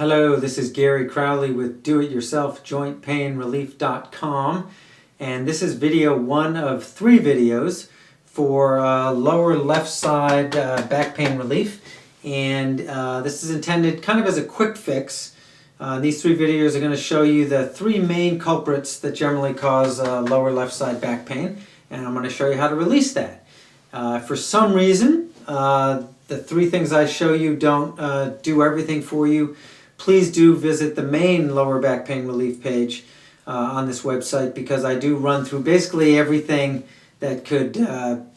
Hello, this is Gary Crowley with DoItYourselfJointPainRelief.com, and this is video 1 of 3 videos for lower left side back pain relief. And this is intended kind of as a quick fix. These 3 videos are going to show you the 3 main culprits that generally cause lower left side back pain, and I'm going to show you how to release that. For some reason, the 3 things I show you don't do everything for you. Please do visit the main lower back pain relief page on this website, because I do run through basically everything that could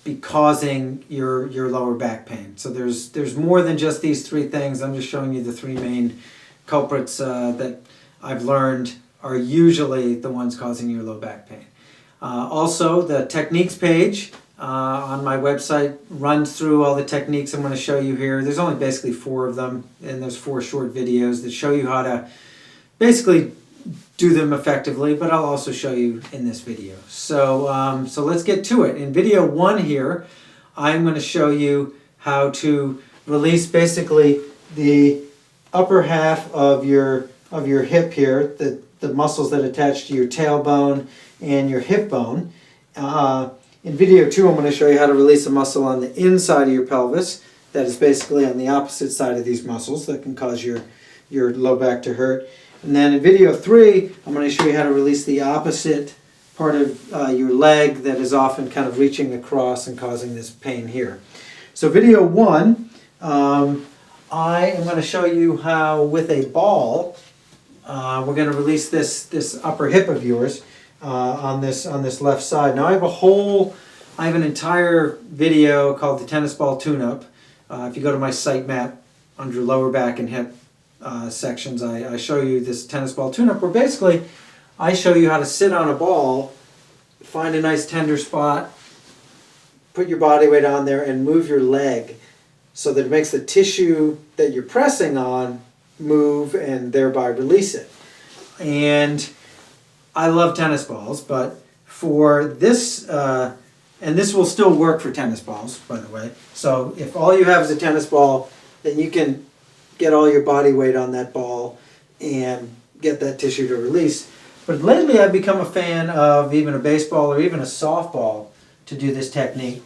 be causing your lower back pain. So there's more than just these 3 things. I'm just showing you the 3 main culprits that I've learned are usually the ones causing your low back pain. Also, the techniques page on my website runs through all the techniques I'm going to show you here. There's only basically 4 of them, and there's 4 short videos that show you how to basically do them effectively, but I'll also show you in this video. So, so let's get to it. In video 1 here, I'm going to show you how to release basically the upper half of your hip here, the muscles that attach to your tailbone and your hip bone. In video 2, I'm going to show you how to release a muscle on the inside of your pelvis that is basically on the opposite side of these muscles that can cause your low back to hurt. And then in video 3, I'm going to show you how to release the opposite part of your leg that is often kind of reaching across and causing this pain here. So video 1, I am going to show you how with a ball we're going to release this upper hip of yours on this left side. Now I have an entire video called the tennis ball tune-up. If you go to my sitemap under lower back and hip sections, I show you this tennis ball tune-up, where basically I show you how to sit on a ball, find a nice tender spot, put your body weight on there, and move your leg so that it makes the tissue that you're pressing on move and thereby release it. And I love tennis balls, but for this, and this will still work for tennis balls, by the way. So if all you have is a tennis ball, then you can get all your body weight on that ball and get that tissue to release. But lately I've become a fan of even a baseball or even a softball to do this technique,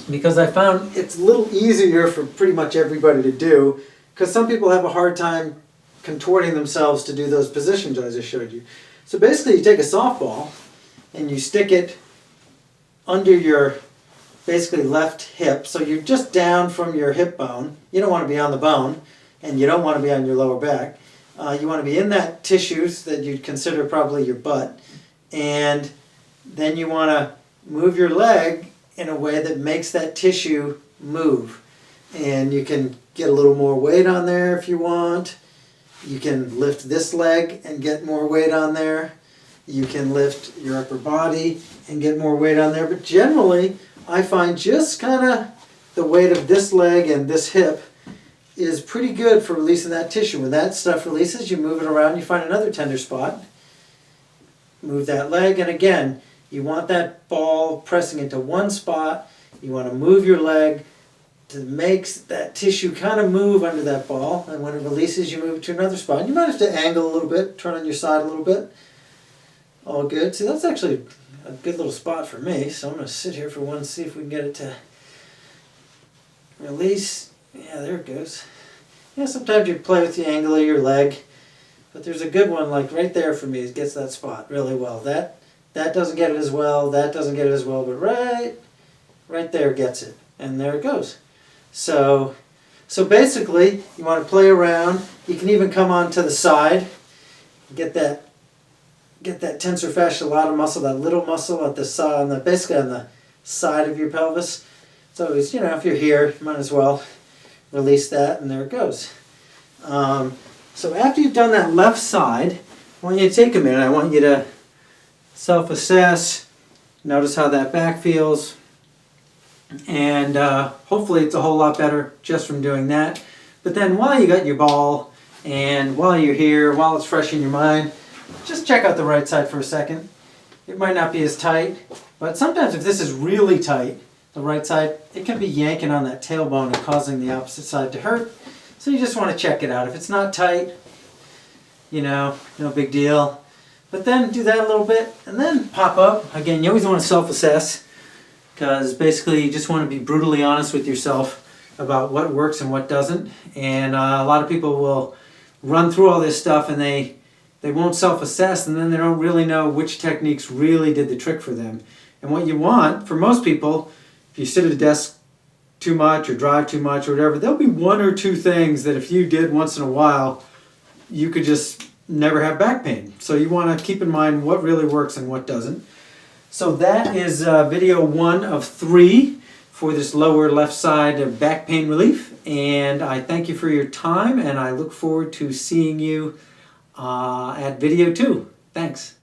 because I found it's a little easier for pretty much everybody to do, because some people have a hard time contorting themselves to do those positions I just showed you. So basically you take a softball and you stick it under your basically left hip, so you're just down from your hip bone. You don't want to be on the bone, and you don't want to be on your lower back. You want to be in that tissue that you'd consider probably your butt, and then you want to move your leg in a way that makes that tissue move. And you can get a little more weight on there if you want. You can lift this leg and get more weight on there. You can lift your upper body and get more weight on there. But generally, I find just kind of the weight of this leg and this hip is pretty good for releasing that tissue. When that stuff releases, you move it around, you find another tender spot, move that leg, and again, you want that ball pressing into one spot. You want to move your leg to make that tissue kind of move under that ball, and when it releases, you move it to another spot. You might have to angle a little bit, turn on your side a little bit. All good. See, that's actually a good little spot for me, so I'm going to sit here for one, see if we can get it to release. Yeah, there it goes. Yeah, sometimes you play with the angle of your leg, but there's a good one, like right there for me. It gets that spot really well. That doesn't get it as well, that doesn't get it as well, but right there gets it, and there it goes. So basically, you want to play around. You can even come on to the side, get that tensor fasciae lata muscle, that little muscle at the side, basically on the side of your pelvis. So it's, if you're here, you might as well release that, and there it goes. So after you've done that left side, I want you to take a minute. I want you to self-assess, notice how that back feels, and hopefully it's a whole lot better just from doing that. But then while you got your ball, and while you're here, while it's fresh in your mind, just check out the right side for a second. It might not be as tight, but sometimes if this is really tight, the right side, it can be yanking on that tailbone and causing the opposite side to hurt. So you just want to check it out. If it's not tight, you know, no big deal. But then do that a little bit and then pop up. Again, you always want to self-assess, because basically you just want to be brutally honest with yourself about what works and what doesn't. And a lot of people will run through all this stuff and they won't self-assess, and then they don't really know which techniques really did the trick for them. And what you want, for most people, if you sit at a desk too much or drive too much or whatever, there'll be one or two things that if you did once in a while, you could just never have back pain. So you want to keep in mind what really works and what doesn't. So that is video 1 of 3 for this lower left side of back pain relief. And I thank you for your time, and I look forward to seeing you at video 2. Thanks.